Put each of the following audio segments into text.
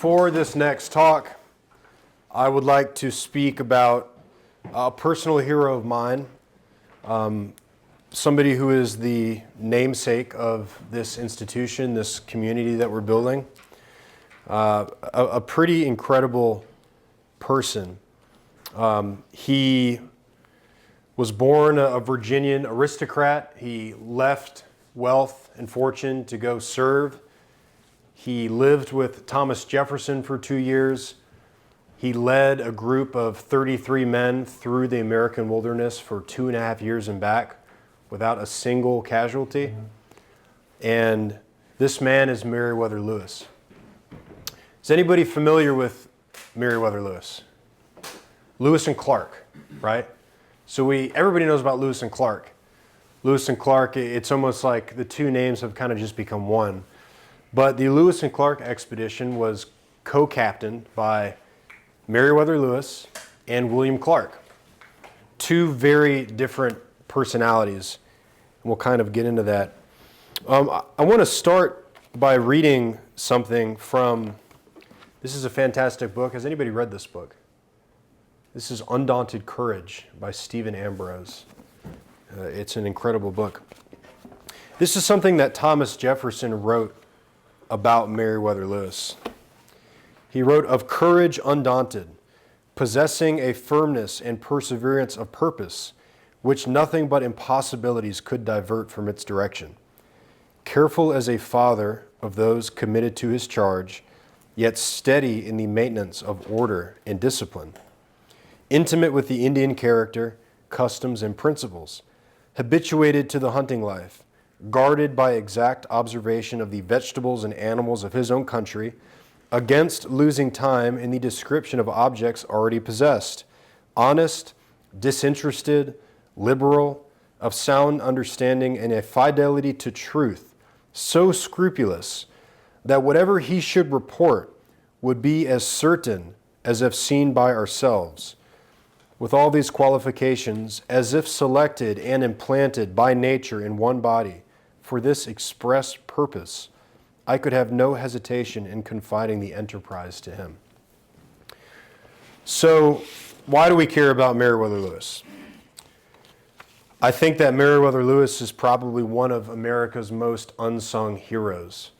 For this next talk, I would like to speak about a personal hero of mine, somebody who is the namesake of this institution, this community that we're building, a pretty incredible person. He was born a Virginian aristocrat. He left wealth and fortune to go serve. He lived with Thomas Jefferson for 2 years. He led a group of 33 men through the American wilderness for 2.5 years and back without a single casualty. And this man is Meriwether Lewis. Is anybody familiar with Meriwether Lewis? Lewis and Clark, right? So everybody knows about Lewis and Clark. Lewis and Clark, it's almost like the two names have kind of just become one. But the Lewis and Clark expedition was co-captained by Meriwether Lewis and William Clark. Two very different personalities. And we'll kind of get into that. I want to start by reading something from, this is a fantastic book. Has anybody read this book? This is Undaunted Courage by Stephen Ambrose. It's an incredible book. This is something that Thomas Jefferson wrote about Meriwether Lewis. He wrote, "Of courage undaunted, possessing a firmness and perseverance of purpose, which nothing but impossibilities could divert from its direction. Careful as a father of those committed to his charge, yet steady in the maintenance of order and discipline. Intimate with the Indian character, customs, and principles, habituated to the hunting life, guarded by exact observation of the vegetables and animals of his own country, against losing time in the description of objects already possessed, honest, disinterested, liberal, of sound understanding, and a fidelity to truth, so scrupulous that whatever he should report would be as certain as if seen by ourselves. With all these qualifications, as if selected and implanted by nature in one body, for this express purpose, I could have no hesitation in confiding the enterprise to him." So, why do we care about Meriwether Lewis? I think that Meriwether Lewis is probably one of America's most unsung heroes.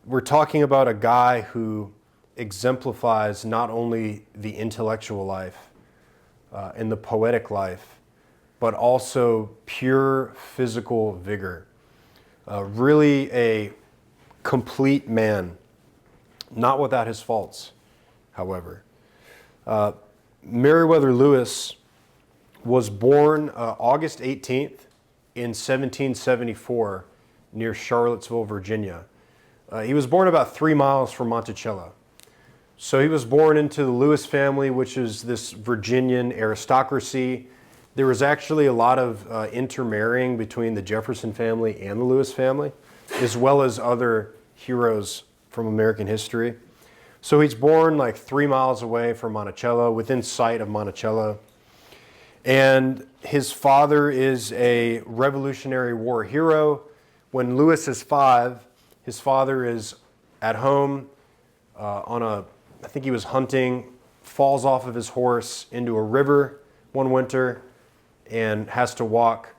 We're talking about a guy who exemplifies not only the intellectual life and the poetic life, but also pure physical vigor. Really a complete man, not without his faults, however. Meriwether Lewis was born August 18th in 1774 near Charlottesville, Virginia. He was born about 3 miles from Monticello. So he was born into the Lewis family, which is this Virginian aristocracy. There was actually a lot of intermarrying between the Jefferson family and the Lewis family, as well as other heroes from American history. So he's born like 3 miles away from Monticello, within sight of Monticello. And his father is a Revolutionary War hero. When Lewis is 5, his father is at home I think he was hunting, falls off of his horse into a river one winter, and has to walk,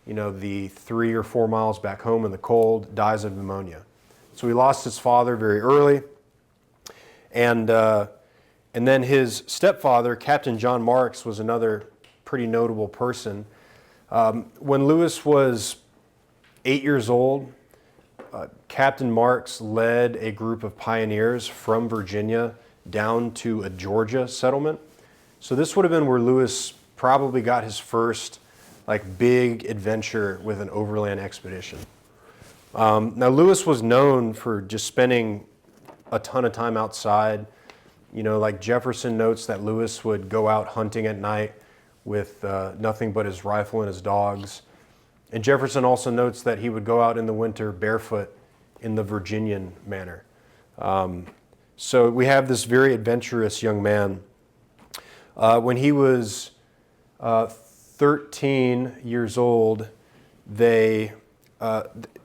the 3 or 4 miles back home in the cold, dies of pneumonia. So he lost his father very early. And then his stepfather, Captain John Marks, was another pretty notable person. When Lewis was 8 years old, Captain Marks led a group of pioneers from Virginia down to a Georgia settlement. So this would have been where Lewis probably got his first big adventure with an overland expedition. Now Lewis was known for just spending a ton of time outside. Jefferson notes that Lewis would go out hunting at night with nothing but his rifle and his dogs. And Jefferson also notes that he would go out in the winter barefoot in the Virginian manner. So we have this very adventurous young man. When he was 13 years old, they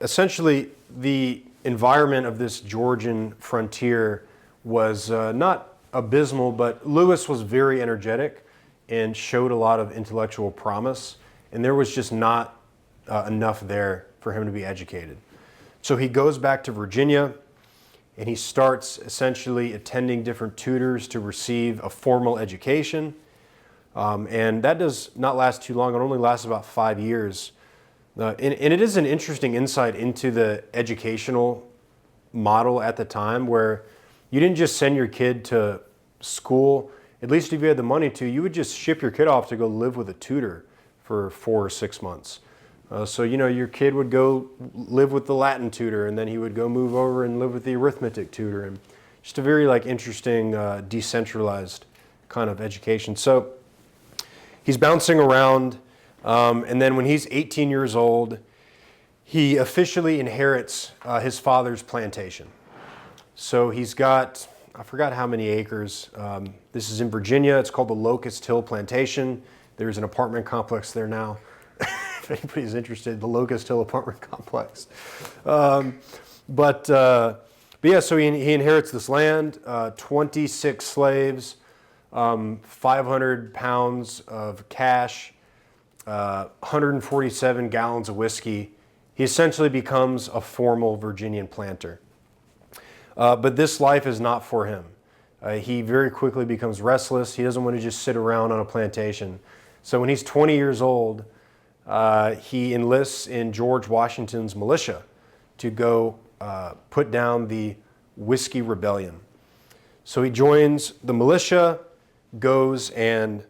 essentially the environment of this Georgian frontier was not abysmal, but Lewis was very energetic and showed a lot of intellectual promise, and there was just not enough there for him to be educated. So he goes back to Virginia, and he starts essentially attending different tutors to receive a formal education. And that does not last too long. It only lasts about 5 years. And it is an interesting insight into the educational model at the time, where you didn't just send your kid to school. At least if you had the money to, you would just ship your kid off to go live with a tutor for 4 or 6 months. So, you know, your kid would go live with the Latin tutor, and then he would go move over and live with the arithmetic tutor. And just a very interesting, decentralized kind of education. So he's bouncing around, and then when he's 18 years old, he officially inherits his father's plantation. So he's got, I forgot how many acres. This is in Virginia. It's called the Locust Hill Plantation. There's an apartment complex there now. If anybody's interested, the Locust Hill apartment complex. But yeah, so he inherits this land, 26 slaves, 500 pounds of cash, 147 gallons of whiskey. He essentially becomes a formal Virginian planter. But this life is not for him. He very quickly becomes restless. He doesn't want to just sit around on a plantation. So when he's 20 years old, he enlists in George Washington's militia to go put down the Whiskey Rebellion. So he joins the militia, goes and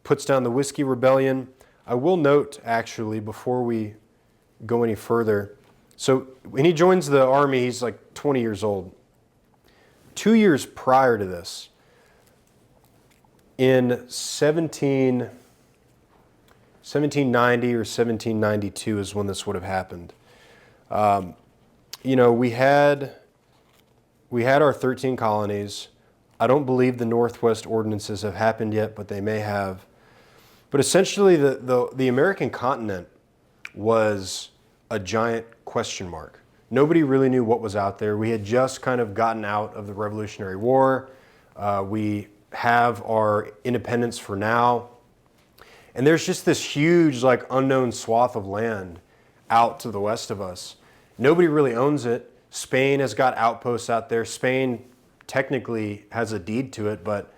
puts down the Whiskey Rebellion. I will note, actually, before we go any further, so when he joins the army, he's like 20 years old. 2 years prior to this, in 1790 or 1792 is when this would have happened. You know, we had our 13 colonies. I don't believe the Northwest ordinances have happened yet, but they may have. But essentially, the American continent was a giant question mark. Nobody really knew what was out there. We had just kind of gotten out of the Revolutionary War. We have our independence for now. And there's just this huge, unknown swath of land out to the west of us. Nobody really owns it. Spain has got outposts out there. Spain technically has a deed to it, but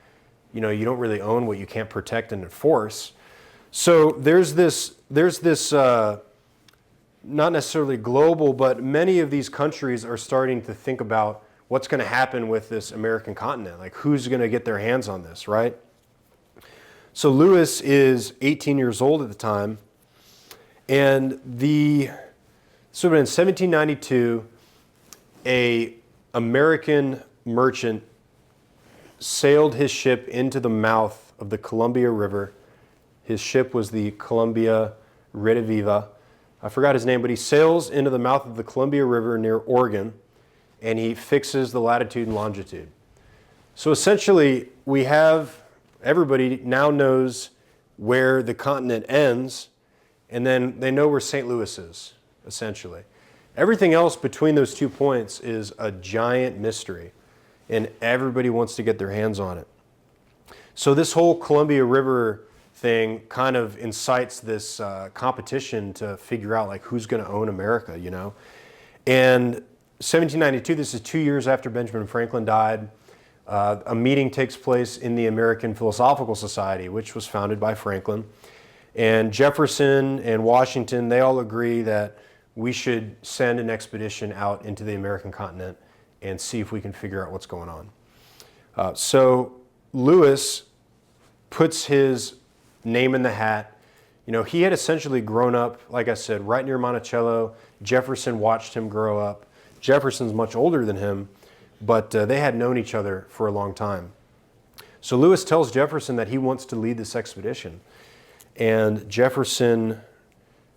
you know, you don't really own what you can't protect and enforce. So there's this not necessarily global, but many of these countries are starting to think about what's going to happen with this American continent. Like, who's going to get their hands on this, right? So Lewis is 18 years old at the time, and so in 1792, a American merchant sailed his ship into the mouth of the Columbia River. His ship was the Columbia Rediviva. I forgot his name, but he sails into the mouth of the Columbia River near Oregon, and he fixes the latitude and longitude. So essentially, everybody now knows where the continent ends, and then they know where St. Louis is, essentially. Everything else between those 2 points is a giant mystery, and everybody wants to get their hands on it. So this whole Columbia River thing kind of incites this competition to figure out who's going to own America, you know. And 1792, this is 2 years after Benjamin Franklin died, a meeting takes place in the American Philosophical Society, which was founded by Franklin. And Jefferson and Washington, they all agree that we should send an expedition out into the American continent and see if we can figure out what's going on. So Lewis puts his name in the hat. You know, he had essentially grown up, like I said, right near Monticello. Jefferson watched him grow up. Jefferson's much older than him, but they had known each other for a long time. So Lewis tells Jefferson that he wants to lead this expedition. And Jefferson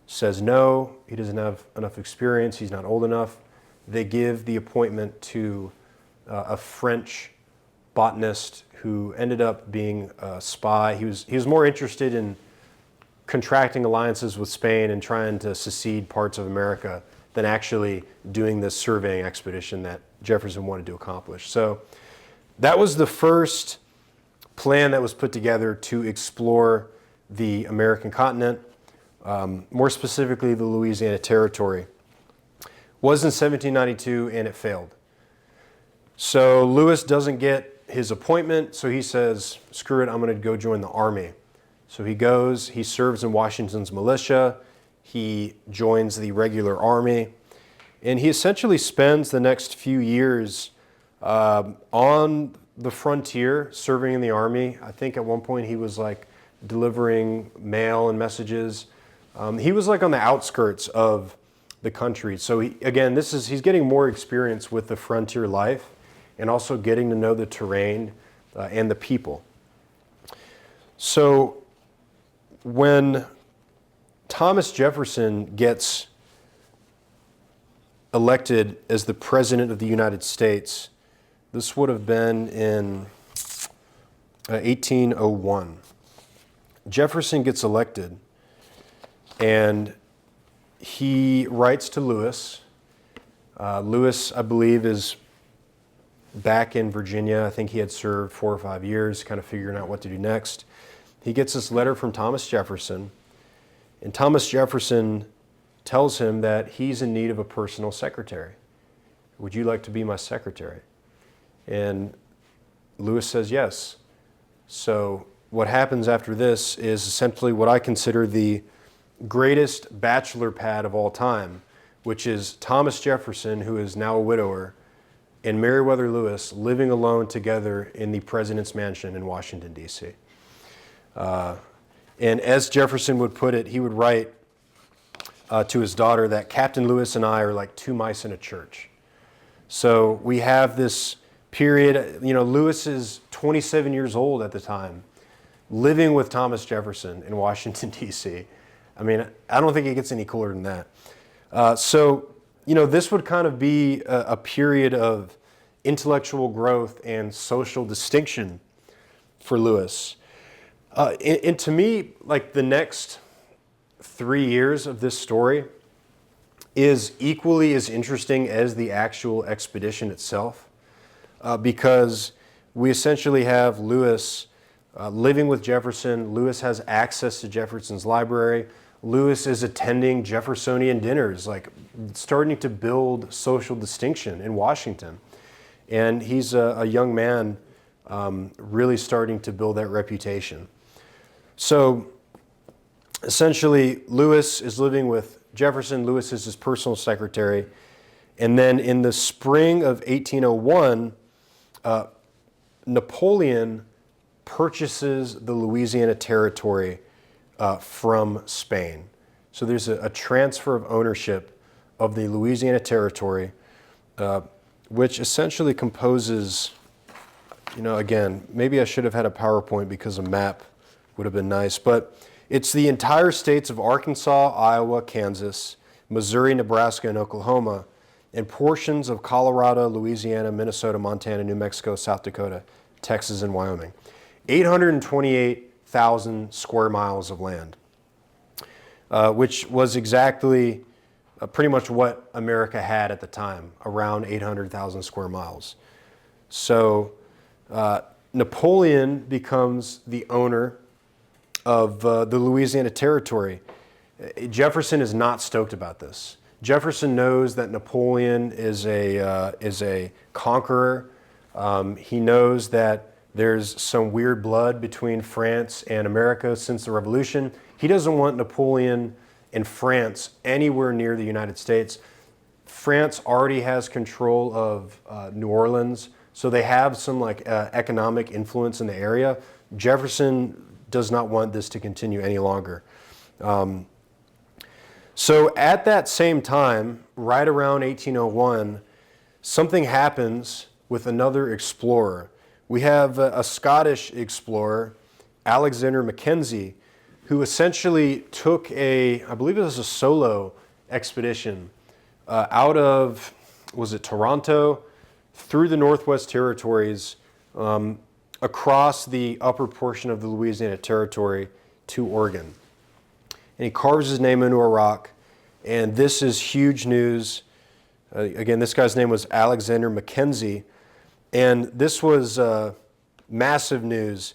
says no, he doesn't have enough experience, he's not old enough. They give the appointment to a French botanist who ended up being a spy. He was more interested in contracting alliances with Spain and trying to secede parts of America than actually doing this surveying expedition that Jefferson wanted to accomplish. So that was the first plan that was put together to explore the American continent, more specifically the Louisiana Territory. Was in 1792 and it failed. So Lewis doesn't get his appointment, so he says, screw it, I'm going to go join the army. So he goes, he serves in Washington's militia, he joins the regular army, and he essentially spends the next few years on the frontier serving in the army. I think at one point he was like delivering mail and messages. He was like on the outskirts of the country. So he's getting more experience with the frontier life and also getting to know the terrain and the people. So when Thomas Jefferson gets elected as the President of the United States, this would have been in 1801. Jefferson gets elected, and he writes to Lewis. Lewis, I believe, is back in Virginia. I think he had served 4 or 5 years, kind of figuring out what to do next. He gets this letter from Thomas Jefferson, and Thomas Jefferson tells him that he's in need of a personal secretary. Would you like to be my secretary? And Lewis says yes. So what happens after this is essentially what I consider the greatest bachelor pad of all time, which is Thomas Jefferson, who is now a widower, and Meriwether Lewis living alone together in the president's mansion in Washington, D.C. And as Jefferson would put it, he would write to his daughter that Captain Lewis and I are like two mice in a church. So we have this period, Lewis is 27 years old at the time, living with Thomas Jefferson in Washington, D.C. I mean, I don't think it gets any cooler than that. So this would kind of be a period of intellectual growth and social distinction for Lewis. And to me, like the next 3 years of this story is equally as interesting as the actual expedition itself, because we essentially have Lewis living with Jefferson. Lewis has access to Jefferson's library. Lewis is attending Jeffersonian dinners, like starting to build social distinction in Washington. And he's a young man really starting to build that reputation. So essentially, Lewis is living with Jefferson. Lewis is his personal secretary. And then in the spring of 1801, Napoleon purchases the Louisiana Territory from Spain. So there's a transfer of ownership of the Louisiana Territory, which essentially composes, again, maybe I should have had a PowerPoint because a map would have been nice, but it's the entire states of Arkansas, Iowa, Kansas, Missouri, Nebraska, and Oklahoma, and portions of Colorado, Louisiana, Minnesota, Montana, New Mexico, South Dakota, Texas, and Wyoming. 828,000 square miles of land, which was exactly pretty much what America had at the time, around 800,000 square miles. So Napoleon becomes the owner of the Louisiana Territory. Jefferson is not stoked about this. Jefferson knows that Napoleon is a conqueror. He knows that there's some weird blood between France and America since the Revolution. He doesn't want Napoleon and France anywhere near the United States. France already has control of New Orleans, so they have some economic influence in the area. Jefferson does not want this to continue any longer. So at that same time, right around 1801, something happens with another explorer. We have a Scottish explorer, Alexander Mackenzie, who essentially took I believe it was a solo expedition out of, was it Toronto, through the Northwest Territories, across the upper portion of the Louisiana Territory to Oregon. And he carves his name into a rock, And this is huge news. Again, this guy's name was Alexander Mackenzie. And this was massive news.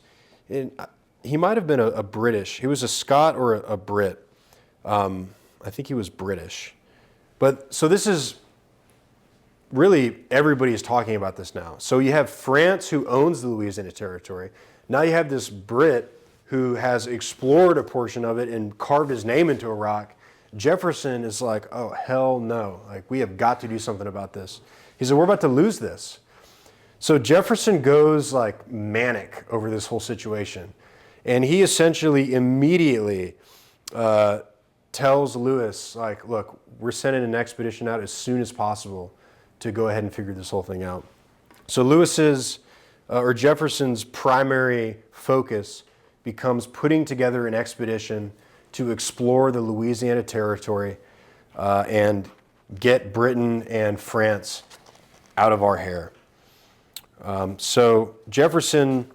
He might have been a British. He was a Scot or a Brit. I think he was British. But so this is really, everybody is talking about this now. So you have France, who owns the Louisiana Territory. Now you have this Brit who has explored a portion of it and carved his name into a rock. Jefferson is like, oh, hell no. Like, we have got to do something about this. He said, we're about to lose this. So Jefferson goes like manic over this whole situation. And he essentially immediately tells Lewis, like, look, we're sending an expedition out as soon as possible to go ahead and figure this whole thing out. So Jefferson's primary focus becomes putting together an expedition to explore the Louisiana Territory and get Britain and France out of our hair. So Jefferson,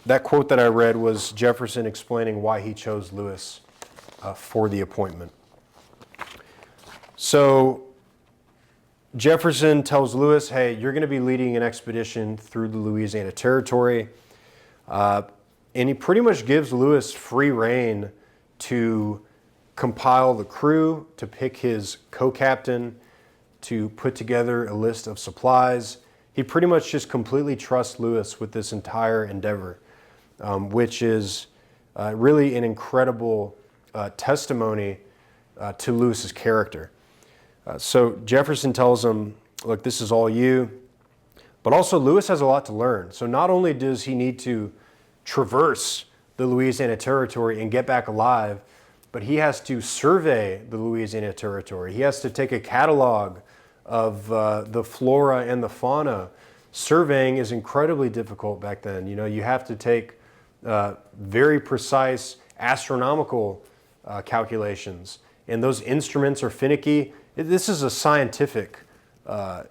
that quote that I read was Jefferson explaining why he chose Lewis for the appointment. So Jefferson tells Lewis, hey, you're going to be leading an expedition through the Louisiana Territory. And he pretty much gives Lewis free rein to compile the crew, to pick his co-captain, to put together a list of supplies. He pretty much just completely trusts Lewis with this entire endeavor, which is really an incredible testimony to Lewis's character. So Jefferson tells him, look, this is all you. But also Lewis has a lot to learn. So not only does he need to traverse the Louisiana Territory and get back alive, but he has to survey the Louisiana Territory. He has to take a catalog of the flora and the fauna. Surveying is incredibly difficult back then. You know, you have to take very precise astronomical calculations, and those instruments are finicky. This is a scientific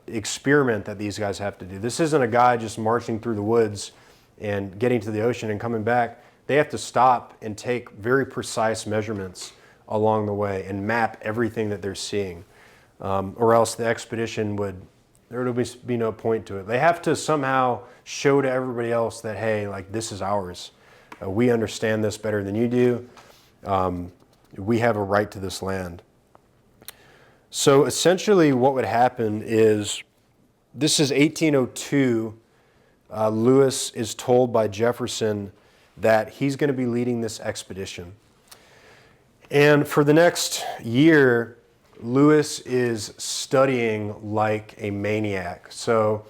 experiment that these guys have to do. This isn't a guy just marching through the woods and getting to the ocean and coming back. They have to stop and take very precise measurements along the way and map everything that they're seeing, or else the expedition there would be no point to it. They have to somehow show to everybody else that, hey, like, this is ours. We understand this better than you do. We have a right to this land. So essentially what would happen is, this is 1802, Lewis is told by Jefferson that he's going to be leading this expedition. And for the next year, Lewis is studying like a maniac. So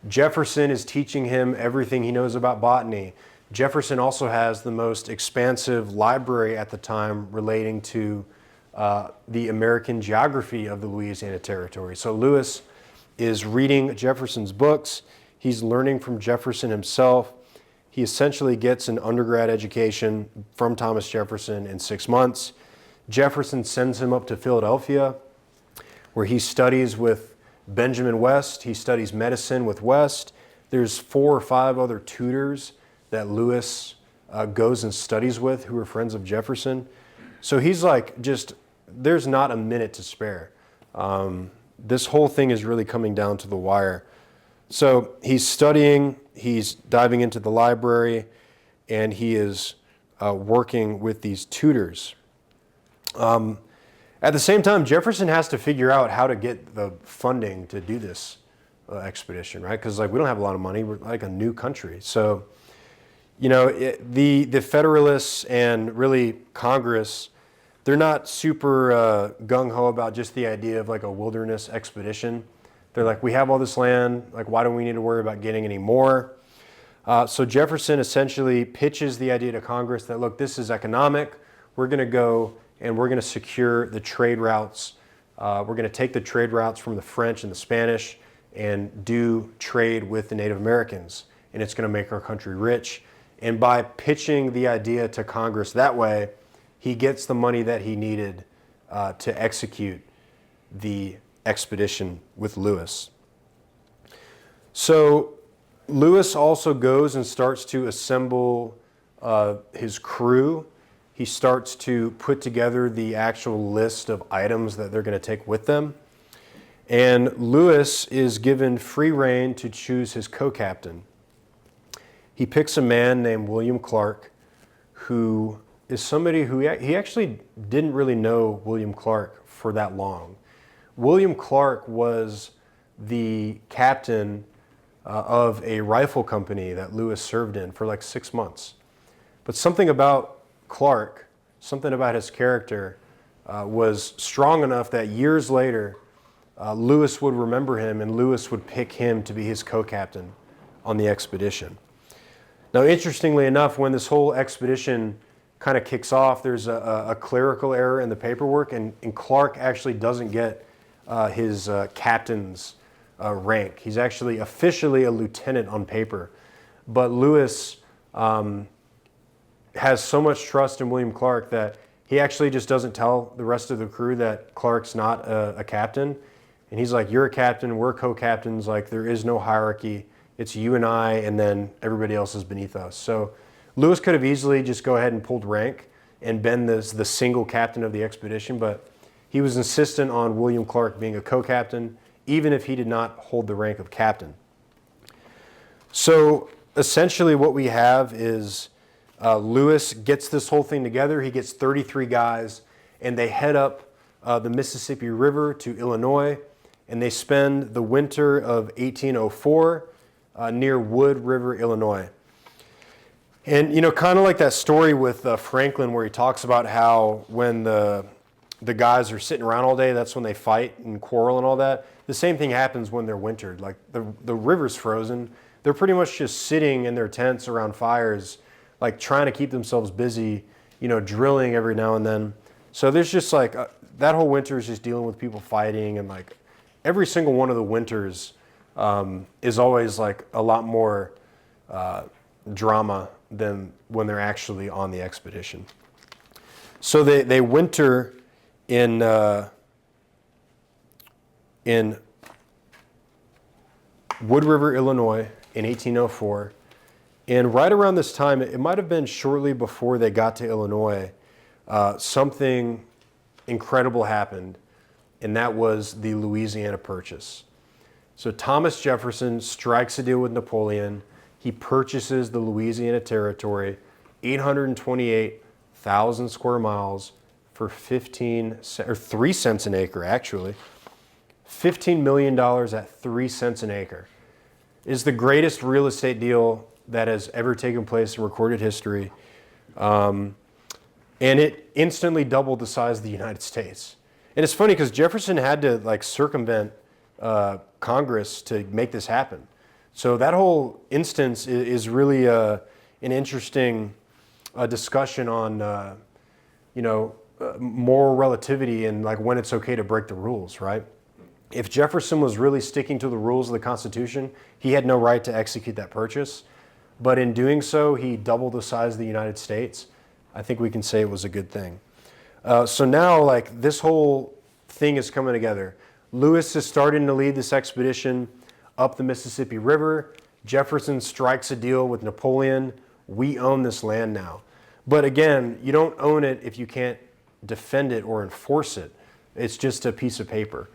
Jefferson is teaching him everything he knows about botany. Jefferson also has the most expansive library at the time relating to the American geography of the Louisiana Territory. So Lewis is reading Jefferson's books. He's learning from Jefferson himself. He essentially gets an undergrad education from Thomas Jefferson in 6 months. Jefferson sends him up to Philadelphia, where he studies with Benjamin West. He studies medicine with West. There's 4 or 5 other tutors that Lewis goes and studies with who are friends of Jefferson. So he's like, there's not a minute to spare. This whole thing is really coming down to the wire. So he's studying, he's diving into the library, and he is working with these tutors. At the same time, Jefferson has to figure out how to get the funding to do this expedition, right? Because we don't have a lot of money. We're like a new country. So, the Federalists and really Congress, they're not super gung-ho about just the idea of like a wilderness expedition. They're like, we have all this land, like, why don't we need to worry about getting any more? So Jefferson essentially pitches the idea to Congress that, look, this is economic. We're going to go and we're going to secure the trade routes. We're going to take the trade routes from the French and the Spanish and do trade with the Native Americans. And it's going to make our country rich. And by pitching the idea to Congress that way, he gets the money that he needed to execute the expedition with Lewis. So Lewis also goes and starts to assemble his crew. he starts to put together the actual list of items that they're going to take with them. And Lewis is given free rein to choose his co-captain. He picks a man named William Clark, who is somebody who he actually didn't really know William Clark for that long. William Clark was the captain of a rifle company that Lewis served in for like 6 months. But something about Clark, something about his character, was strong enough that years later, Lewis would remember him and Lewis would pick him to be his co-captain on the expedition. Now, interestingly enough, when this whole expedition kind of kicks off, there's a clerical error in the paperwork, and Clark actually doesn't get his captain's rank. He's actually officially a lieutenant on paper. But Lewis has so much trust in William Clark that he actually just doesn't tell the rest of the crew that Clark's not a captain. And he's like, you're a captain, we're co-captains, like there is no hierarchy. It's you and I, and then everybody else is beneath us. So Lewis could have easily just go ahead and pulled rank and been the single captain of the expedition, but he was insistent on William Clark being a co-captain, even if he did not hold the rank of captain. So essentially what we have is Lewis gets this whole thing together. He gets 33 guys, and they head up the Mississippi River to Illinois, and they spend the winter of 1804 near Wood River, Illinois. And, you know, kind of like that story with Franklin where he talks about how when the guys are sitting around all day, that's when they fight and quarrel and all that. The same thing happens when they're wintered. Like the river's frozen. They're pretty much just sitting in their tents around fires, like trying to keep themselves busy, you know, drilling every now and then. So there's just like, that whole winter is just dealing with people fighting, and like every single one of the winters is always like a lot more drama than when they're actually on the expedition. So they winter in Wood River, Illinois in 1804. And right around this time, it might have been shortly before they got to Illinois, something incredible happened, and that was the Louisiana Purchase. So Thomas Jefferson strikes a deal with Napoleon. He purchases the Louisiana Territory, 828,000 square miles for 3 cents an acre, actually. $15 million at 3 cents an acre. It is the greatest real estate deal that has ever taken place in recorded history. And it instantly doubled the size of the United States. And it's funny because Jefferson had to like circumvent Congress to make this happen. So that whole instance is really an interesting discussion on, moral relativity and like when it's okay to break the rules, right? If Jefferson was really sticking to the rules of the Constitution, he had no right to execute that purchase. But in doing so, he doubled the size of the United States. I think we can say it was a good thing. So now, like, this whole thing is coming together. Lewis is starting to lead this expedition up the Mississippi River. Jefferson strikes a deal with Napoleon. We own this land now. But again, you don't own it if you can't defend it or enforce it. It's just a piece of paper.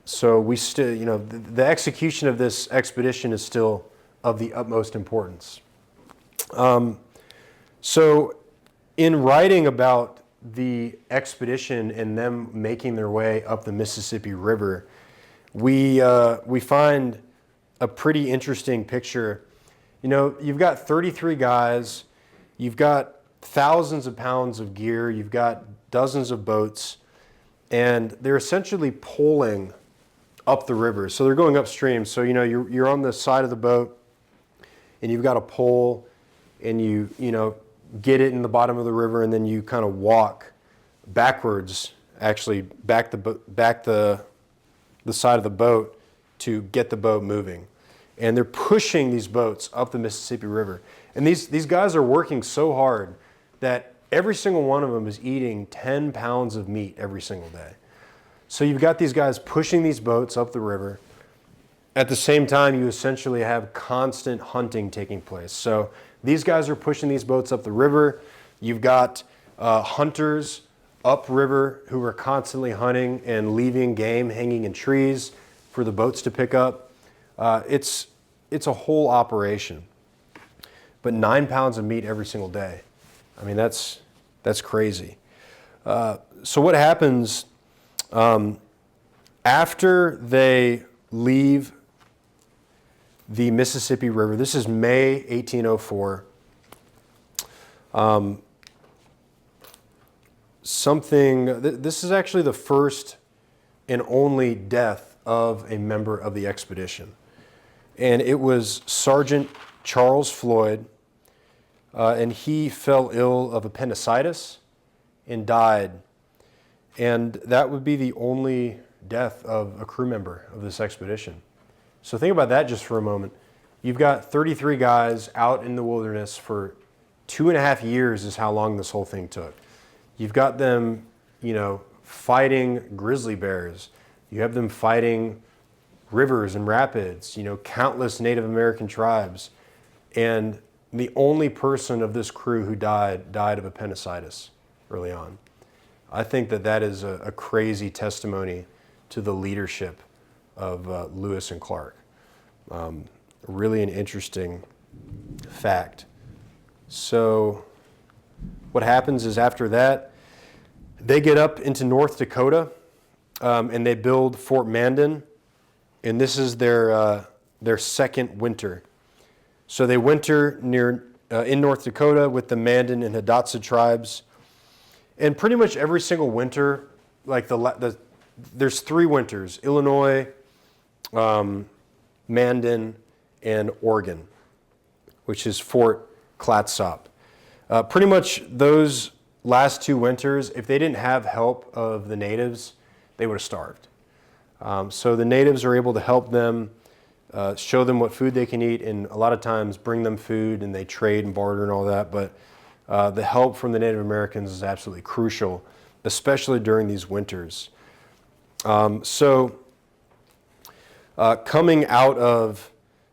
So we still, the execution of this expedition is still of the utmost importance. So in writing about the expedition and them making their way up the Mississippi River, we find a pretty interesting picture. You've got 33 guys, you've got thousands of pounds of gear, you've got dozens of boats, and they're essentially poling up the river. So they're going upstream. So you're on the side of the boat, and you've got a pole, and you get it in the bottom of the river, and then you kind of walk backwards, actually back the side of the boat to get the boat moving. And they're pushing these boats up the Mississippi River. And these guys are working so hard that every single one of them is eating 10 pounds of meat every single day. So you've got these guys pushing these boats up the river. At the same time, you essentially have constant hunting taking place. So these guys are pushing these boats up the river. You've got hunters upriver who are constantly hunting and leaving game hanging in trees for the boats to pick up. It's a whole operation. But 9 pounds of meat every single day. I mean, that's crazy. So what happens after they leave the Mississippi River? This is May 1804. This is actually the first and only death of a member of the expedition. And it was Sergeant Charles Floyd, and he fell ill of appendicitis and died. And that would be the only death of a crew member of this expedition. So think about that just for a moment. You've got 33 guys out in the wilderness for 2.5 years is how long this whole thing took. You've got them, fighting grizzly bears. You have them fighting rivers and rapids, countless Native American tribes. And the only person of this crew who died of appendicitis early on. I think that is a crazy testimony to the leadership of Lewis and Clark. Really an interesting fact. So what happens is after that, they get up into North Dakota and they build Fort Mandan, and this is their second winter. So they winter in North Dakota with the Mandan and Hidatsa tribes, and pretty much every single winter, like there's 3 winters: Illinois, Mandan, and Oregon, which is Fort Clatsop. Pretty much those last 2 winters, if they didn't have help of the natives, they would have starved. So the natives are able to help them, show them what food they can eat, and a lot of times bring them food, and they trade and barter and all that. But the help from the Native Americans is absolutely crucial, especially during these winters. So coming out of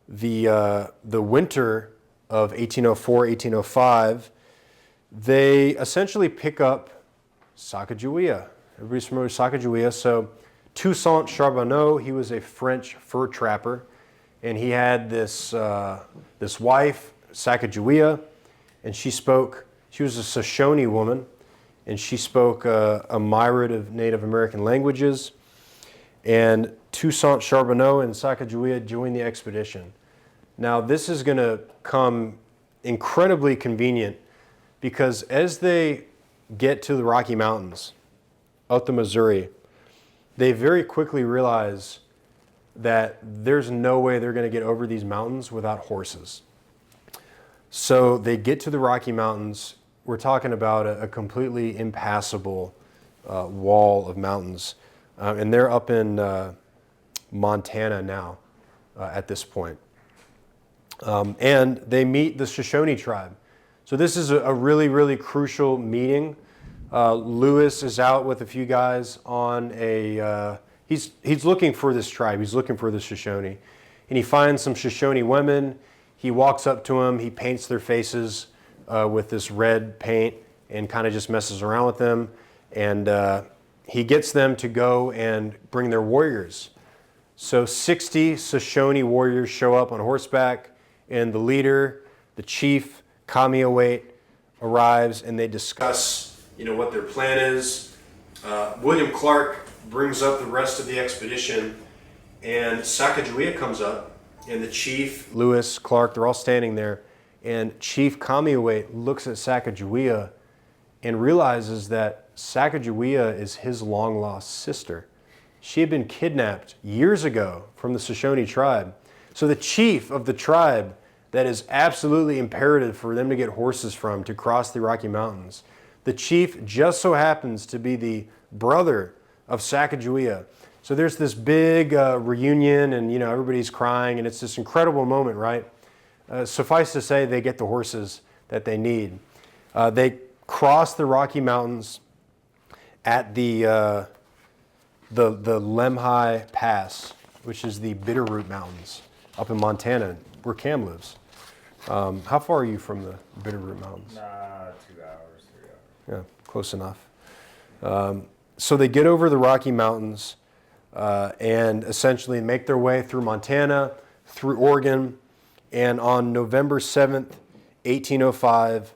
the winter of 1804, 1805, they essentially pick up Sacagawea. Everybody's familiar with Sacagawea. So Toussaint Charbonneau, he was a French fur trapper, and he had this wife, Sacagawea, and she was a Shoshone woman, and she spoke a myriad of Native American languages. And Toussaint Charbonneau and Sacagawea joined the expedition. Now, this is going to come incredibly convenient because as they get to the Rocky Mountains, out the Missouri, they very quickly realize that there's no way they're going to get over these mountains without horses. So they get to the Rocky Mountains. We're talking about a completely impassable wall of mountains. And they're up in Montana now at this point. And they meet the Shoshone tribe. So this is a really, really crucial meeting. Lewis is out with a few guys on he's looking for this tribe. He's looking for the Shoshone. And he finds some Shoshone women. He walks up to them. He paints their faces with this red paint and kind of just messes around with them. And he gets them to go and bring their warriors. So 60 Shoshone warriors show up on horseback, and the leader, the chief, Kamiawait, arrives, and they discuss what their plan is. William Clark brings up the rest of the expedition, and Sacagawea comes up, and the chief, Lewis, Clark, they're all standing there, and Chief Kamiawait looks at Sacagawea and realizes that Sacagawea is his long-lost sister. She had been kidnapped years ago from the Shoshone tribe. So the chief of the tribe that is absolutely imperative for them to get horses from to cross the Rocky Mountains, the chief just so happens to be the brother of Sacagawea. So there's this big reunion, and everybody's crying, and it's this incredible moment, right? Suffice to say, they get the horses that they need. They cross the Rocky Mountains at the Lemhi Pass, which is the Bitterroot Mountains up in Montana, where Cam lives. How far are you from the Bitterroot Mountains? 2 hours, 3 hours. Yeah, close enough. So they get over the Rocky Mountains and essentially make their way through Montana, through Oregon, and on November 7th, 1805,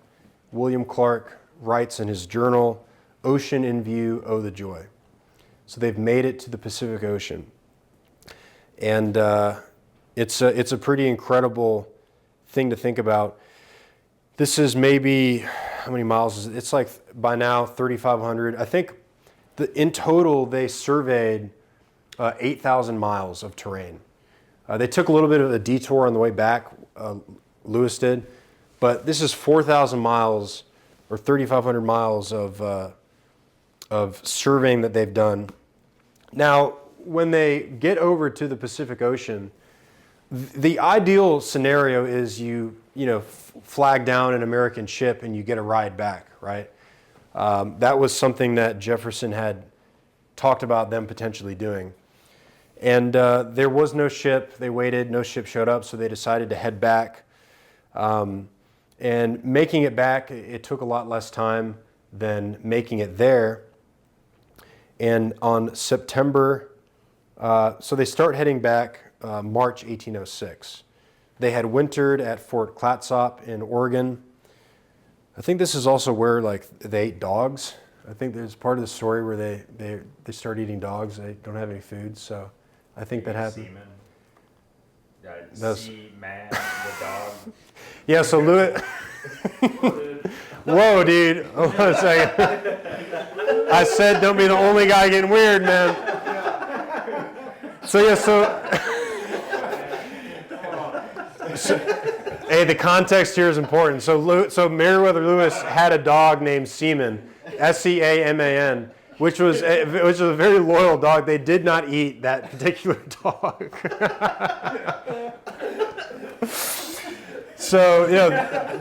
William Clark writes in his journal, "Ocean in view, oh the joy." So they've made it to the Pacific Ocean. And it's a pretty incredible thing to think about. This is maybe, how many miles is it? It's like by now 3,500. I think in total they surveyed 8,000 miles of terrain. They took a little bit of a detour on the way back, Lewis did, but this is 4,000 miles or 3,500 miles of surveying that they've done. Now, when they get over to the Pacific Ocean, the ideal scenario is you flag down an American ship and you get a ride back, right? That was something that Jefferson had talked about them potentially doing. And there was no ship. They waited. No ship showed up, so they decided to head back. And making it back, it took a lot less time than making it there. And on September, so they start heading back March 1806. They had wintered at Fort Clatsop in Oregon. I think this is also where they ate dogs. I think there's part of the story where they start eating dogs. They don't have any food, so I think that happened. Man, the dog. Yeah, so Lewis. Whoa, dude. Hold on a second. I said don't be the only guy getting weird, man. So hey, the context here is important. So Meriwether Lewis had a dog named Seaman, Seaman, which was a very loyal dog. They did not eat that particular dog. So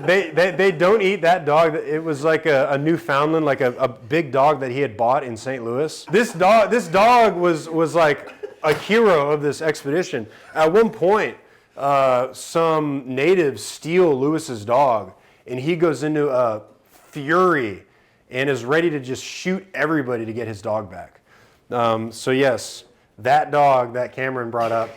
they don't eat that dog. It was like a Newfoundland, like a big dog that he had bought in St. Louis. This dog was like a hero of this expedition. At one point, some natives steal Lewis's dog, and he goes into a fury and is ready to just shoot everybody to get his dog back. So yes, that dog that Cameron brought up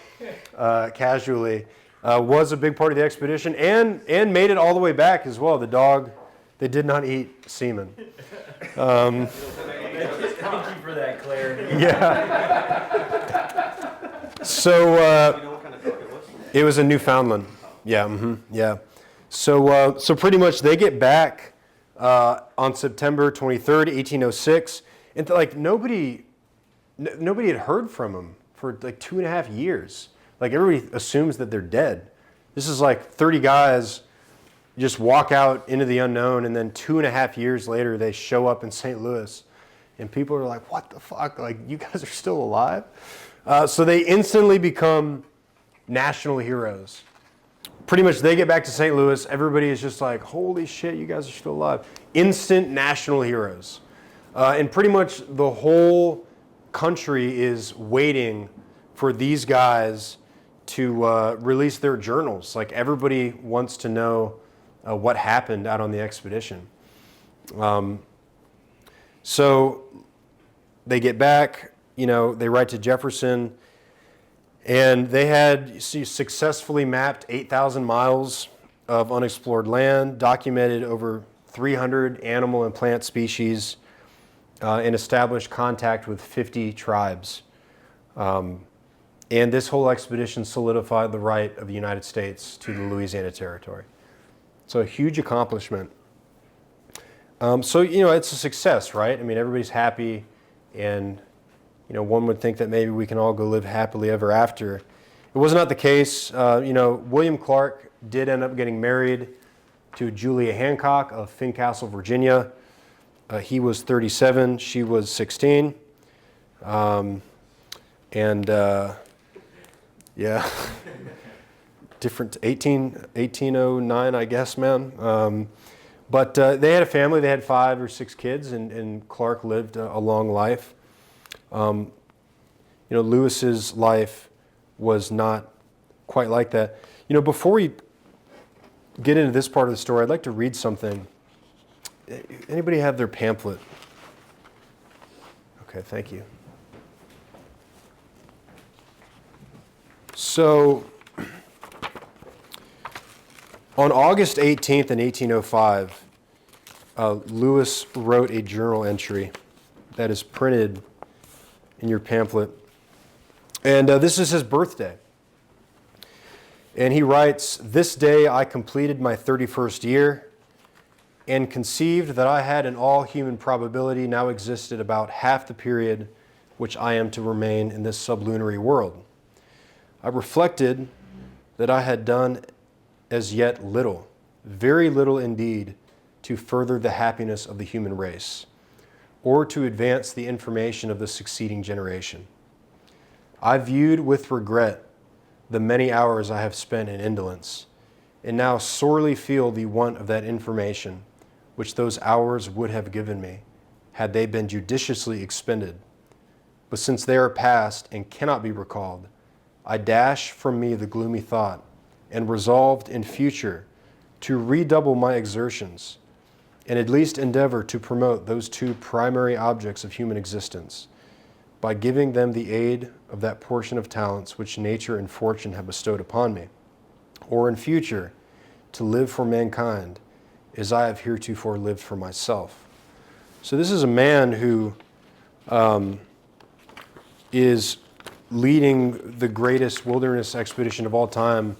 casually was a big part of the expedition and made it all the way back as well. The dog, they did not eat semen. Thank you for that clarity. Yeah. So You know what kind of dog it was? it was a Newfoundland. Yeah. Yeah. So pretty much they get back on September 23rd, 1806, and nobody had heard from him for 2.5 years. Everybody assumes that they're dead. This is 30 guys just walk out into the unknown, and then 2.5 years later they show up in St. Louis, and people are like, "What the fuck? You guys are still alive?" So they instantly become national heroes. Pretty much they get back to St. Louis, everybody is just like, "Holy shit, you guys are still alive." Instant national heroes. And pretty much the whole country is waiting for these guys to release their journals. Everybody wants to know what happened out on the expedition. So they get back, they write to Jefferson, and they had successfully mapped 8,000 miles of unexplored land, documented over 300 animal and plant species, and established contact with 50 tribes. And this whole expedition solidified the right of the United States to the Louisiana Territory. So a huge accomplishment. So it's a success, right? I mean, everybody's happy, and one would think that maybe we can all go live happily ever after. It was not the case. William Clark did end up getting married to Julia Hancock of Fincastle, Virginia. He was 37, she was 16. Yeah, different, 1809, I guess, man. But they had a family. They had 5 or 6 kids, and Clark lived a long life. Lewis's life was not quite like that. Before we get into this part of the story, I'd like to read something. Anybody have their pamphlet? Okay, thank you. So, on August 18th in 1805, Lewis wrote a journal entry that is printed in your pamphlet. And this is his birthday. And he writes, "This day I completed my 31st year and conceived that I had in all human probability now existed about half the period which I am to remain in this sublunary world. I reflected that I had done as yet little, very little indeed, to further the happiness of the human race, or to advance the information of the succeeding generation. I viewed with regret the many hours I have spent in indolence, and now sorely feel the want of that information which those hours would have given me, had they been judiciously expended. But since they are past and cannot be recalled, I dash from me the gloomy thought, and resolved in future to redouble my exertions, and at least endeavor to promote those two primary objects of human existence, by giving them the aid of that portion of talents which nature and fortune have bestowed upon me, or in future to live for mankind as I have heretofore lived for myself." So this is a man who is leading the greatest wilderness expedition of all time,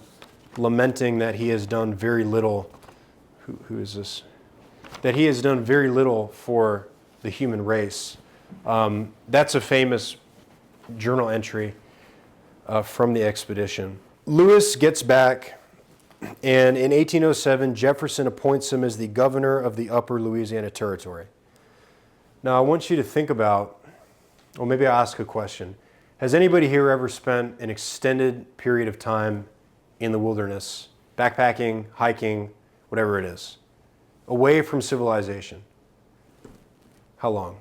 lamenting that he has done very little. Who is this? That he has done very little for the human race. That's a famous journal entry from the expedition. Lewis gets back, and in 1807, Jefferson appoints him as the governor of the Upper Louisiana Territory. Now, I want you to think about, or maybe I'll ask a question. Has anybody here ever spent an extended period of time in the wilderness, backpacking, hiking, whatever it is, away from civilization? How long?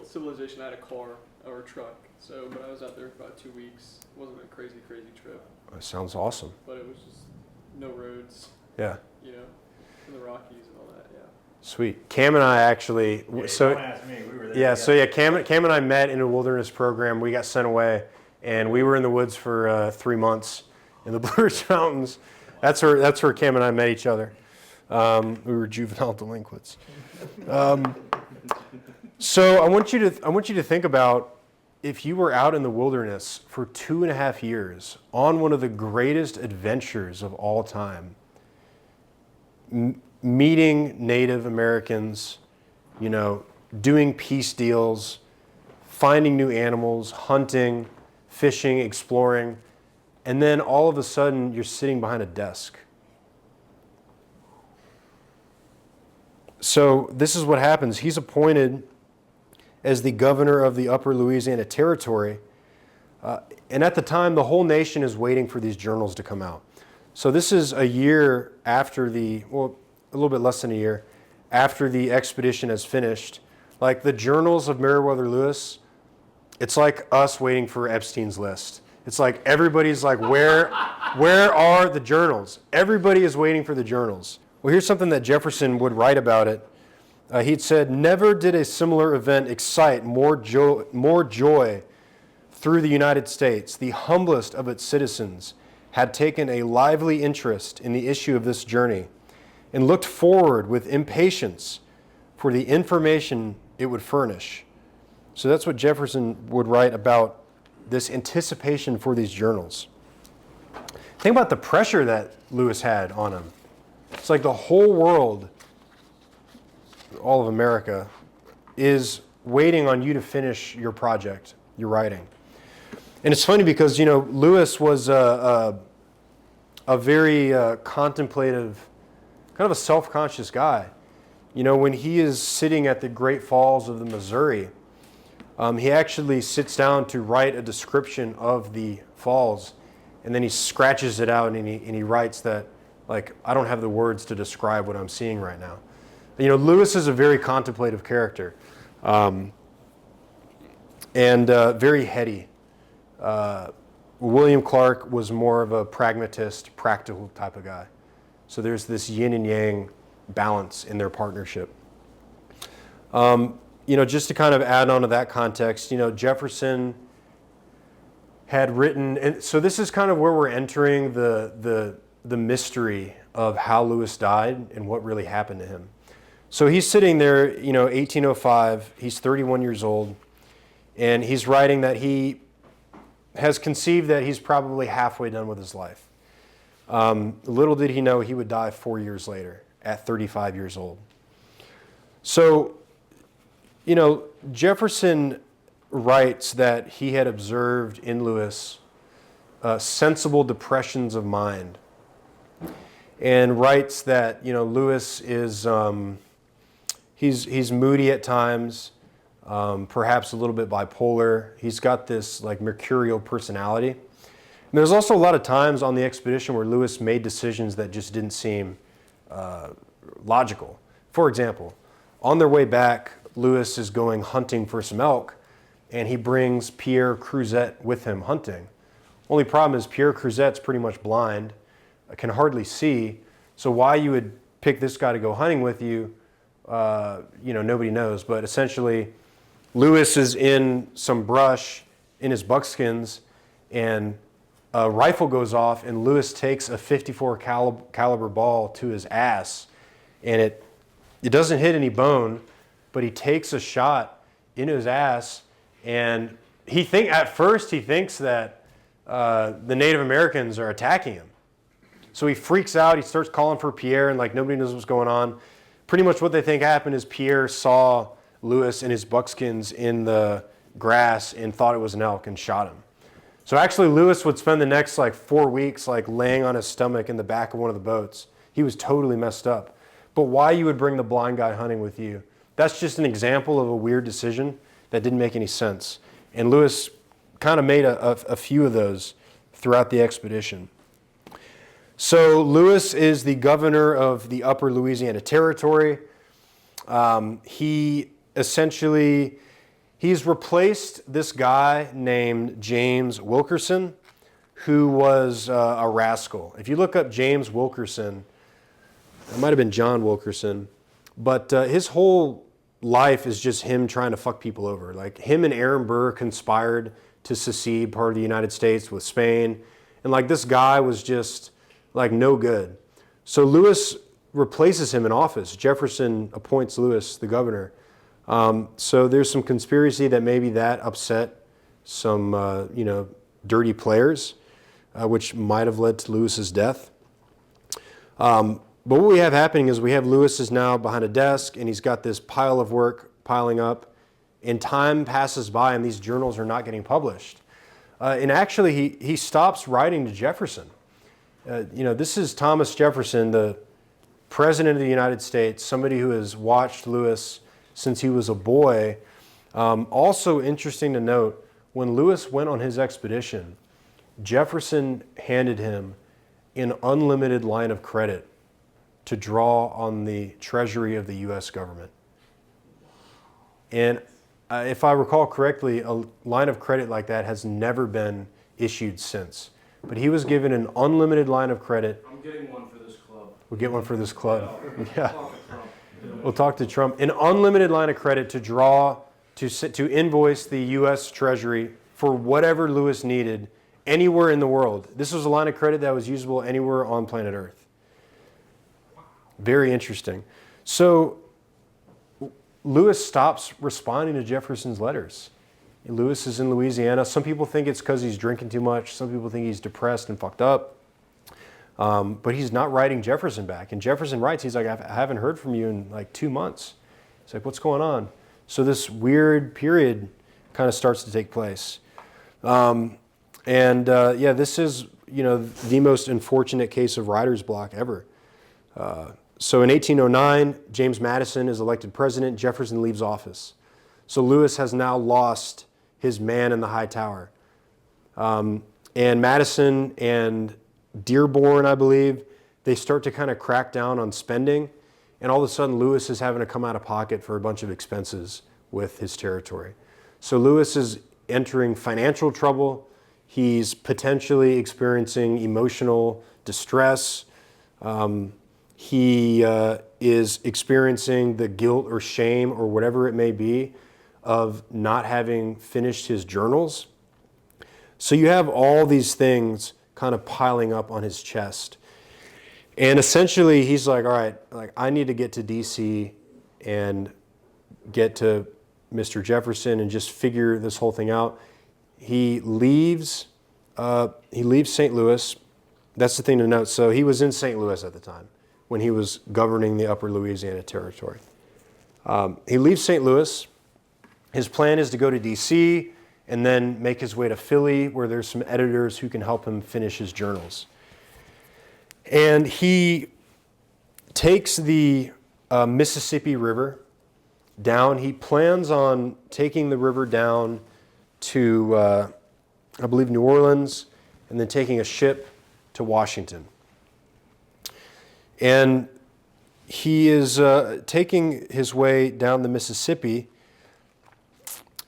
Civilization, I had a car or a truck, but I was out there for about 2 weeks. It wasn't a crazy trip. That sounds awesome. But it was just no roads. Yeah. In the Rockies and all that, yeah. Sweet. Cam and I actually, Don't ask me, we were there. Yeah, so Cam and I met in a wilderness program. We got sent away, and we were in the woods for 3 months in the Blue Ridge Mountains. That's where Cam and I met each other. We were juvenile delinquents. So I want you to think about if you were out in the wilderness for 2.5 years on one of the greatest adventures of all time, meeting Native Americans, doing peace deals, finding new animals, hunting, fishing, exploring, and then all of a sudden you're sitting behind a desk. So this is what happens. He's appointed as the governor of the Upper Louisiana Territory. And at the time, the whole nation is waiting for these journals to come out. So this is a year after a little bit less than a year after the expedition has finished. Like the journals of Meriwether Lewis, it's like us waiting for Epstein's list. It's like everybody's like, where are the journals? Everybody is waiting for the journals. Well, here's something that Jefferson would write about it. He'd said, "Never did a similar event excite more joy through the United States. The humblest of its citizens had taken a lively interest in the issue of this journey and looked forward with impatience for the information it would furnish." So that's what Jefferson would write about this anticipation for these journals. Think about the pressure that Lewis had on him. It's like the whole world, all of America, is waiting on you to finish your project, your writing. And it's funny because, Lewis was a very contemplative, kind of a self-conscious guy. When he is sitting at the Great Falls of the Missouri, he actually sits down to write a description of the falls, and then he scratches it out and he writes that, I don't have the words to describe what I'm seeing right now. Lewis is a very contemplative character, and very heady. William Clark was more of a pragmatist, practical type of guy. So there's this yin and yang balance in their partnership. Just to kind of add on to that context, Jefferson had written, and so this is kind of where we're entering the mystery of how Lewis died and what really happened to him. So he's sitting there, 1805, he's 31 years old, and he's writing that he has conceived that he's probably halfway done with his life. Little did he know he would die 4 years later at 35 years old. So, Jefferson writes that he had observed in Lewis sensible depressions of mind, and writes that, Lewis is, he's moody at times, perhaps a little bit bipolar. He's got this like mercurial personality. And there's also a lot of times on the expedition where Lewis made decisions that just didn't seem logical. For example, on their way back, Lewis is going hunting for some elk, and he brings Pierre Cruzet with him hunting. Only problem is Pierre Cruzet's pretty much blind, can hardly see, so why you would pick this guy to go hunting with you, nobody knows. But essentially, Lewis is in some brush in his buckskins, and a rifle goes off, and Lewis takes a .54 caliber ball to his ass, and it doesn't hit any bone, but he takes a shot in his ass, and at first he thinks that the Native Americans are attacking him. So he freaks out, he starts calling for Pierre, and like nobody knows what's going on. Pretty much what they think happened is Pierre saw Lewis and his buckskins in the grass and thought it was an elk and shot him. So actually Lewis would spend the next 4 weeks laying on his stomach in the back of one of the boats. He was totally messed up. But why you would bring the blind guy hunting with you, that's just an example of a weird decision that didn't make any sense. And Lewis kind of made a few of those throughout the expedition. So Lewis is the governor of the Upper Louisiana Territory. He's replaced this guy named James Wilkerson, who was a rascal. If you look up James Wilkerson, it might have been John Wilkerson, but his whole life is just him trying to fuck people over. Like him and Aaron Burr conspired to secede part of the United States with Spain, and this guy was just no good. So Lewis replaces him in office. Jefferson appoints Lewis the governor. So there's some conspiracy that maybe that upset some, dirty players, which might have led to Lewis's death. But what we have happening is we have Lewis is now behind a desk, and he's got this pile of work piling up, and time passes by, and these journals are not getting published. And actually, he stops writing to Jefferson. This is Thomas Jefferson, the President of the United States, somebody who has watched Lewis since he was a boy. Also interesting to note, when Lewis went on his expedition, Jefferson handed him an unlimited line of credit to draw on the treasury of the U.S. government. And if I recall correctly, a line of credit like that has never been issued since. But he was given an unlimited line of credit. I'm getting one for this club. We'll get one for this club. Yeah. We'll talk to Trump. An unlimited line of credit to draw, to invoice the U.S. Treasury for whatever Lewis needed anywhere in the world. This was a line of credit that was usable anywhere on planet Earth. Very interesting. So Lewis stops responding to Jefferson's letters. Lewis is in Louisiana. Some people think it's because he's drinking too much. Some people think he's depressed and fucked up. But he's not writing Jefferson back. And Jefferson writes, he's like, I haven't heard from you in 2 months. He's like, what's going on? So this weird period kind of starts to take place. This is, the most unfortunate case of writer's block ever. So in 1809, James Madison is elected president. Jefferson leaves office. So Lewis has now lost his man in the high tower. And Madison and Dearborn, I believe, they start to kind of crack down on spending. And all of a sudden, Lewis is having to come out of pocket for a bunch of expenses with his territory. So Lewis is entering financial trouble. He's potentially experiencing emotional distress. He is experiencing the guilt or shame or whatever it may be of not having finished his journals. So you have all these things kind of piling up on his chest. And essentially he's like, all right, like I need to get to DC and get to Mr. Jefferson and just figure this whole thing out. He leaves St. Louis. That's the thing to note. So he was in St. Louis at the time when he was governing the Upper Louisiana Territory. He leaves St. Louis. His plan is to go to DC and then make his way to Philly, where there's some editors who can help him finish his journals. And he takes the Mississippi River down. He plans on taking the river down to, I believe, New Orleans, and then taking a ship to Washington. And he is taking his way down the Mississippi.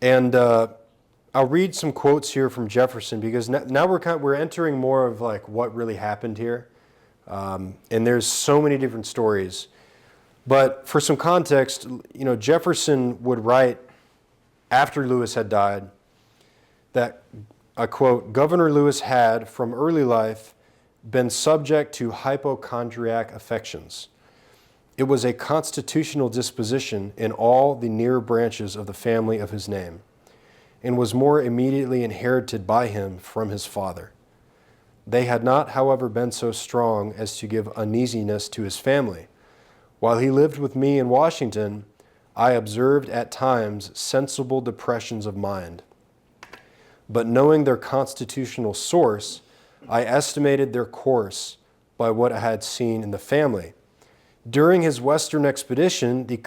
And I'll read some quotes here from Jefferson, because now we're entering more of like what really happened here. And there's so many different stories. But for some context, Jefferson would write after Lewis had died that, I quote, Governor Lewis had, from early life, been subject to hypochondriac affections. It was a constitutional disposition in all the near branches of the family of his name, and was more immediately inherited by him from his father. They had not, however, been so strong as to give uneasiness to his family. While he lived with me in Washington, I observed at times sensible depressions of mind. But knowing their constitutional source, I estimated their course by what I had seen in the family. During his Western expedition, the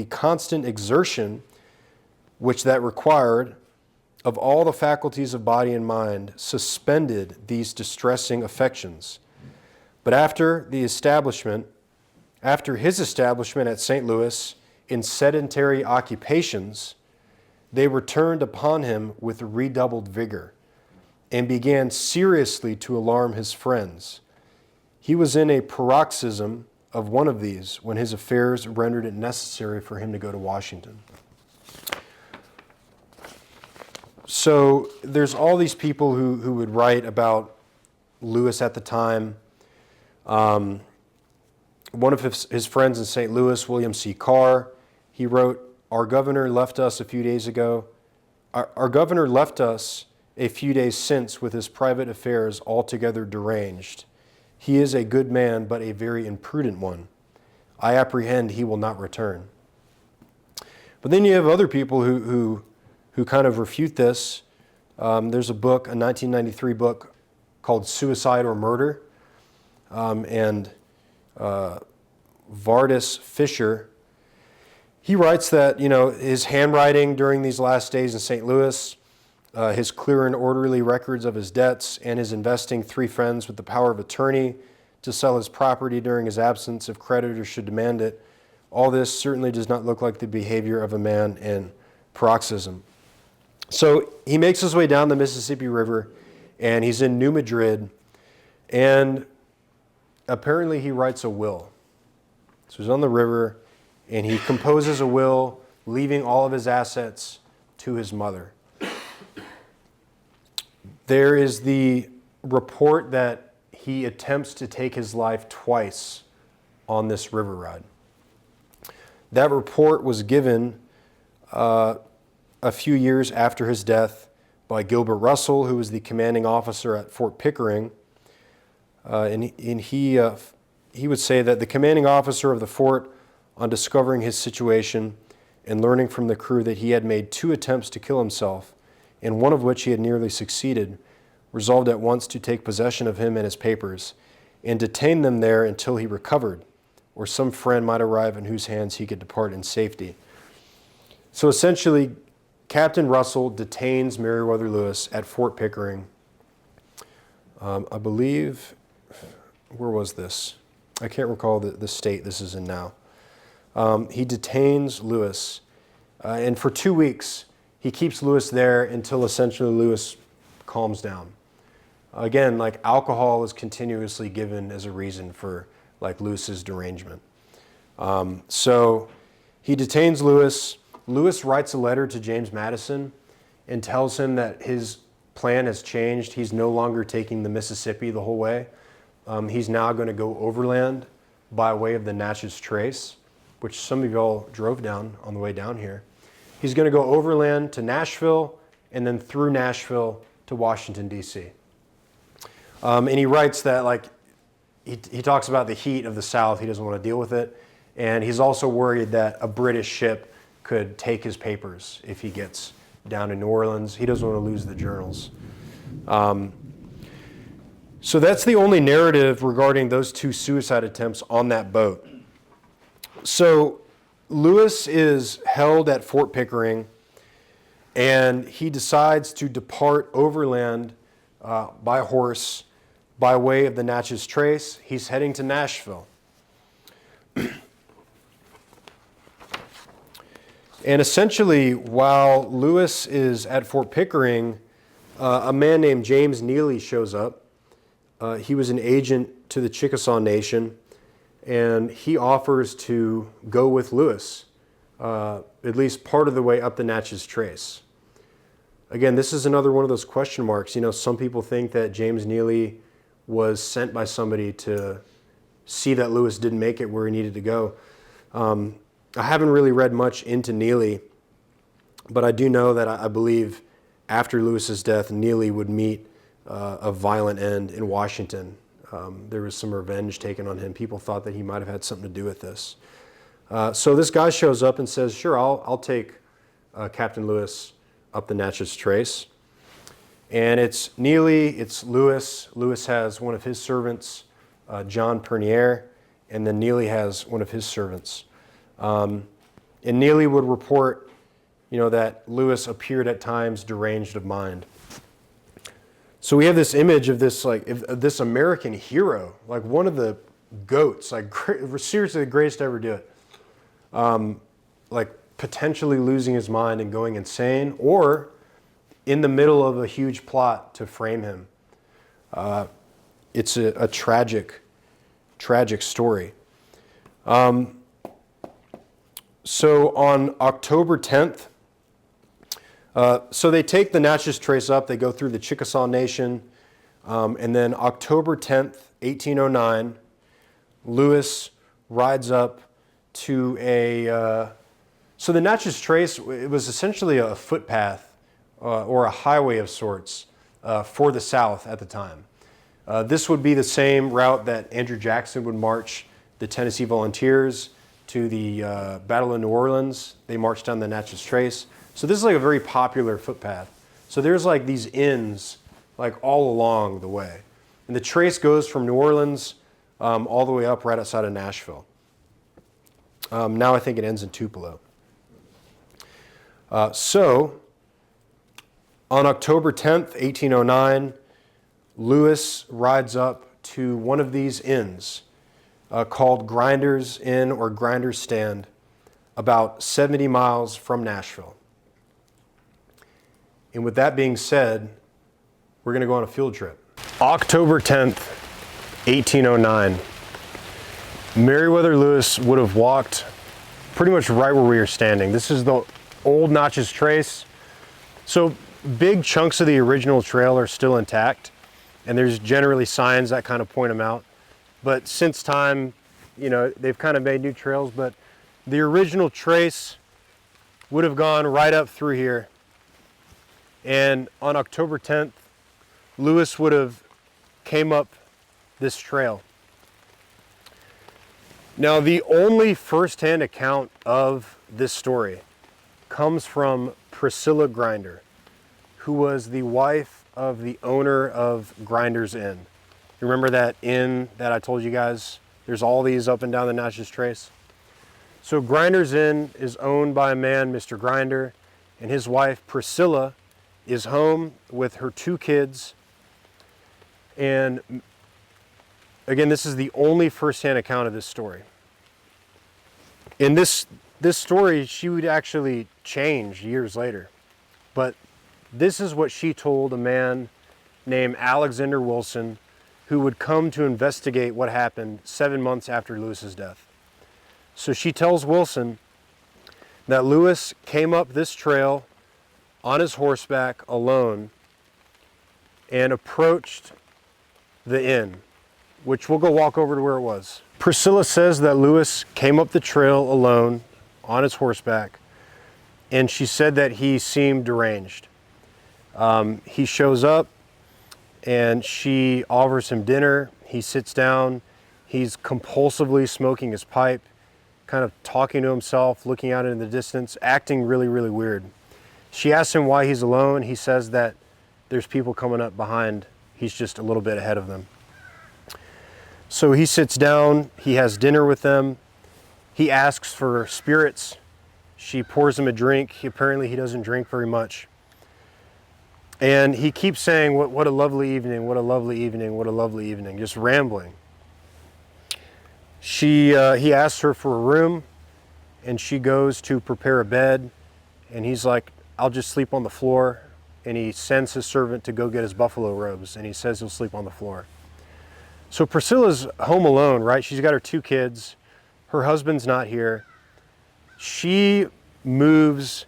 constant exertion which that required of all the faculties of body and mind suspended these distressing affections. But after his establishment at St. Louis in sedentary occupations, they returned upon him with redoubled vigor and began seriously to alarm his friends. He was in a paroxysm of one of these when his affairs rendered it necessary for him to go to Washington. So there's all these people who would write about Lewis at the time. One of his friends in St. Louis, William C. Carr, he wrote, Our governor left us a few days since with his private affairs altogether deranged. He is a good man, but a very imprudent one. I apprehend he will not return. But then you have other people who kind of refute this. There's a 1993 book called Suicide or Murder. And Vardis Fisher, he writes that, his handwriting during these last days in St. Louis, his clear and orderly records of his debts, and his investing 3 friends with the power of attorney to sell his property during his absence if creditors should demand it, all this certainly does not look like the behavior of a man in paroxysm. So he makes his way down the Mississippi River, and he's in New Madrid, and apparently he writes a will. So he's on the river, and he composes a will, leaving all of his assets to his mother. There is the report that he attempts to take his life twice on this river ride. That report was given a few years after his death by Gilbert Russell, who was the commanding officer at Fort Pickering. And he would say that the commanding officer of the fort, on discovering his situation and learning from the crew that he had made 2 attempts to kill himself, in one of which he had nearly succeeded, resolved at once to take possession of him and his papers and detain them there until he recovered, or some friend might arrive in whose hands he could depart in safety. So essentially, Captain Russell detains Meriwether Lewis at Fort Pickering. I believe, where was this? I can't recall the state this is in now. He detains Lewis, and for 2 weeks, he keeps Lewis there until essentially Lewis calms down. Again, like alcohol is continuously given as a reason for like Lewis's derangement. So he detains Lewis. Lewis writes a letter to James Madison and tells him that his plan has changed. He's no longer taking the Mississippi the whole way. He's now going to go overland by way of the Natchez Trace, which some of y'all drove down on the way down here. He's going to go overland to Nashville and then through Nashville to Washington, D.C. And he writes that like he talks about the heat of the South. He doesn't want to deal with it. And he's also worried that a British ship could take his papers if he gets down in New Orleans. He doesn't want to lose the journals. So that's the only narrative regarding those two suicide attempts on that boat. So Lewis is held at Fort Pickering, and he decides to depart overland by horse by way of the Natchez Trace. He's heading to Nashville. And essentially, while Lewis is at Fort Pickering, a man named James Neely shows up. He was an agent to the Chickasaw Nation, and he offers to go with Lewis, at least part of the way up the Natchez Trace. Again, this is another one of those question marks. You know, some people think that James Neely was sent by somebody to see that Lewis didn't make it where he needed to go. I haven't really read much into Neely, but I do know that I believe after Lewis's death, Neely would meet a violent end in Washington. There was some revenge taken on him. People thought that he might have had something to do with this. So this guy shows up and says, sure, I'll take Captain Lewis up the Natchez Trace. And it's Neely, it's Lewis. Lewis has one of his servants, John Pernier, and then Neely has one of his servants. And Neely would report, that Lewis appeared at times deranged of mind. So we have this image of this, of this American hero, like one of the goats, seriously the greatest to ever do it. Potentially losing his mind and going insane, or in the middle of a huge plot to frame him. It's a tragic story. So on October 10th, so they take the Natchez Trace up, they go through the Chickasaw Nation, and then October 10th, 1809, Lewis rides up to so the Natchez Trace, it was essentially a footpath or a highway of sorts for the South at the time. This would be the same route that Andrew Jackson would march the Tennessee Volunteers to the Battle of New Orleans. They marched down the Natchez Trace. So this is like a very popular footpath. So there's like these inns like all along the way. And the trace goes from New Orleans all the way up right outside of Nashville. Now I think it ends in Tupelo. So on October 10th, 1809, Lewis rides up to one of these inns called Grinder's Inn or Grinder's Stand, about 70 miles from Nashville. And with that being said, we're going to go on a field trip. October 10th, 1809. Meriwether Lewis would have walked pretty much right where we are standing. This is the old Natchez Trace. So big chunks of the original trail are still intact, and there's generally signs that kind of point them out. But since time, they've kind of made new trails, but the original trace would have gone right up through here. And on October 10th, Lewis would have came up this trail. Now, the only firsthand account of this story comes from Priscilla Grinder, who was the wife of the owner of Grinder's Inn. You remember that inn that I told you guys? There's all these up and down the Natchez Trace. So Grinder's Inn is owned by a man, Mr. Grinder, and his wife, Priscilla, is home with her 2 kids. And again, this is the only firsthand account of this story. In this story, she would actually change years later. But this is what she told a man named Alexander Wilson who would come to investigate what happened 7 months after Lewis's death. So she tells Wilson that Lewis came up this trail on his horseback alone and approached the inn, which we'll go walk over to where it was. Priscilla says that Lewis came up the trail alone on his horseback, and she said that he seemed deranged. He shows up and she offers him dinner. He sits down. He's compulsively smoking his pipe, kind of talking to himself, looking out into the distance, acting really, really weird. She asks him why he's alone. He says that there's people coming up behind. He's just a little bit ahead of them. So he sits down. He has dinner with them. He asks for spirits. She pours him a drink. Apparently he doesn't drink very much. And he keeps saying, what a lovely evening, what a lovely evening, what a lovely evening, just rambling. He asks her for a room, and she goes to prepare a bed, and he's like, I'll just sleep on the floor. And he sends his servant to go get his buffalo robes, and he says he'll sleep on the floor. So Priscilla's home alone, right? She's got her 2 kids. Her husband's not here. She moves.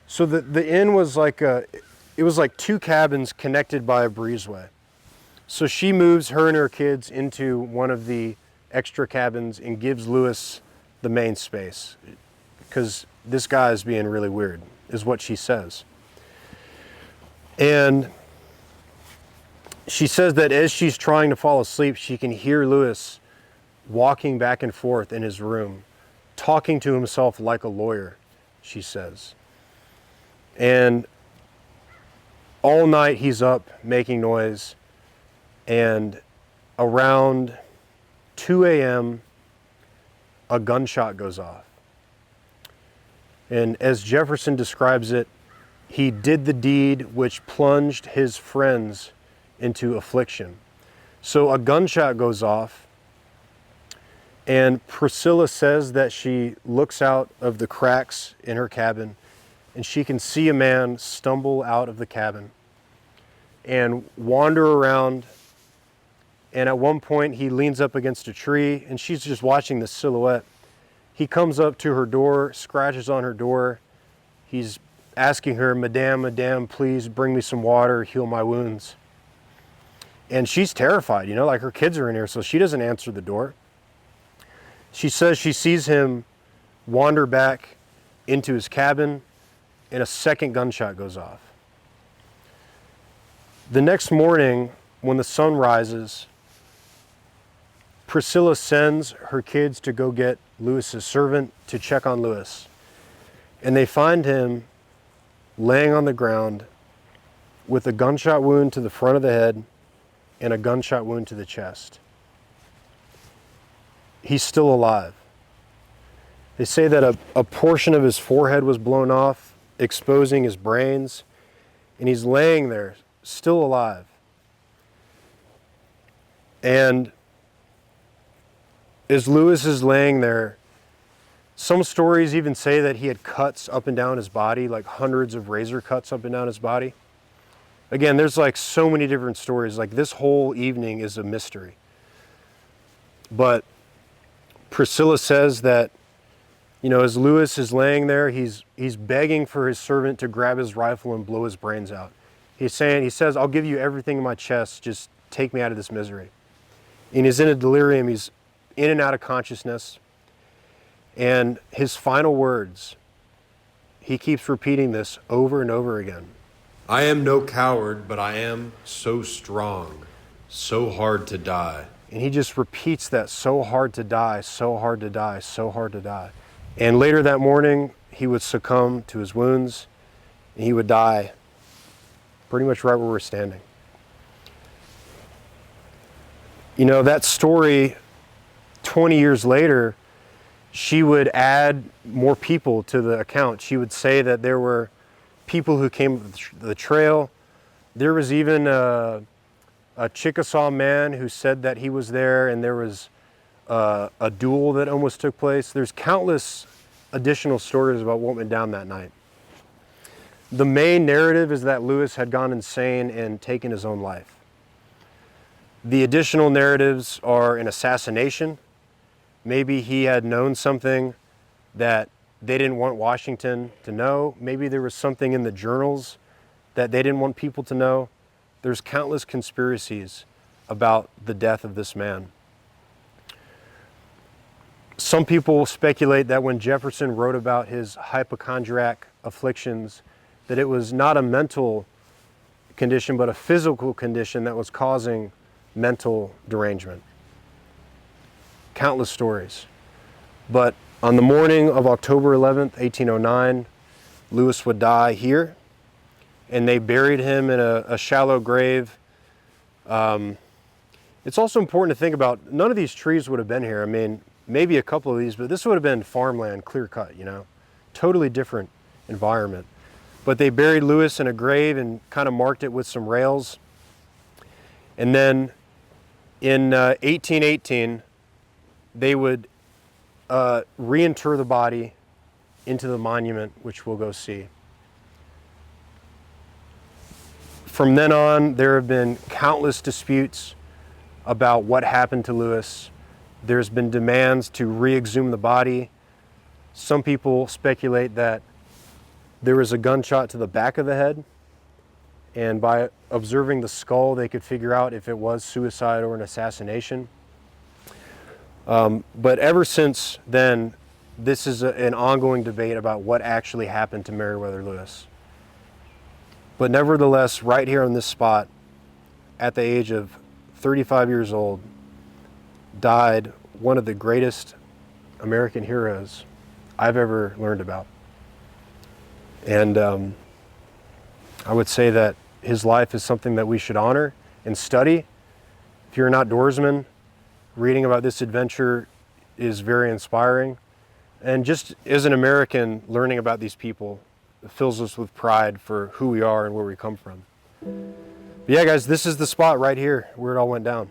So the inn was like it was like 2 cabins connected by a breezeway. So she moves her and her kids into one of the extra cabins and gives Lewis the main space because this guy is being really weird, is what she says. And she says that as she's trying to fall asleep, she can hear Lewis walking back and forth in his room, talking to himself like a lawyer, she says. And all night he's up making noise, and around 2 a.m. a gunshot goes off. And as Jefferson describes it, he did the deed which plunged his friends into affliction. So a gunshot goes off, and Priscilla says that she looks out of the cracks in her cabin, and she can see a man stumble out of the cabin and wander around. And at one point he leans up against a tree, and she's just watching the silhouette. He comes up to her door, scratches on her door. He's asking her, Madame, Madame, please bring me some water, heal my wounds. And she's terrified, like her kids are in here, so she doesn't answer the door. She says she sees him wander back into his cabin, and a second gunshot goes off. The next morning, when the sun rises, Priscilla sends her kids to go get Lewis's servant to check on Lewis. And they find him laying on the ground with a gunshot wound to the front of the head and a gunshot wound to the chest. He's still alive. They say that a portion of his forehead was blown off, exposing his brains, and he's laying there, still alive. And as Lewis is laying there, some stories even say that he had cuts up and down his body, like hundreds of razor cuts up and down his body. Again, there's like so many different stories. Like this whole evening is a mystery. But Priscilla says that, as Lewis is laying there, he's begging for his servant to grab his rifle and blow his brains out. He says, I'll give you everything in my chest, just take me out of this misery. And he's in a delirium, he's in and out of consciousness. And his final words, he keeps repeating this over and over again. I am no coward, but I am so strong, so hard to die. And he just repeats that, so hard to die, so hard to die, so hard to die. And later that morning, he would succumb to his wounds, and he would die pretty much right where we're standing. That story, 20 years later, she would add more people to the account. She would say that there were people who came up the trail. There was even a Chickasaw man who said that he was there, and there was a duel that almost took place. There's countless additional stories about what went down that night. The main narrative is that Lewis had gone insane and taken his own life. The additional narratives are an assassination. Maybe he had known something that they didn't want Washington to know. Maybe there was something in the journals that they didn't want people to know. There's countless conspiracies about the death of this man. Some people speculate that when Jefferson wrote about his hypochondriac afflictions, that it was not a mental condition, but a physical condition that was causing mental derangement. Countless stories. But on the morning of October 11th, 1809, Lewis would die here, and they buried him in a shallow grave. It's also important to think about, none of these trees would have been here. I mean, maybe a couple of these, but this would have been farmland, clear cut, you know, totally different environment. But they buried Lewis in a grave and kind of marked it with some rails. And then in 1818, they would reinter the body into the monument, which we'll go see. From then on, there have been countless disputes about what happened to Lewis. There's been demands to re-exhume the body. Some people speculate that there was a gunshot to the back of the head, and by observing the skull, they could figure out if it was suicide or an assassination. But ever since then, this is an ongoing debate about what actually happened to Meriwether Lewis. But nevertheless, right here on this spot, at the age of 35 years old, died one of the greatest American heroes I've ever learned about. And I would say that his life is something that we should honor and study. If you're an outdoorsman, reading about this adventure is very inspiring. And just as an American, learning about these people fills us with pride for who we are and where we come from. But yeah, guys, this is the spot right here where it all went down.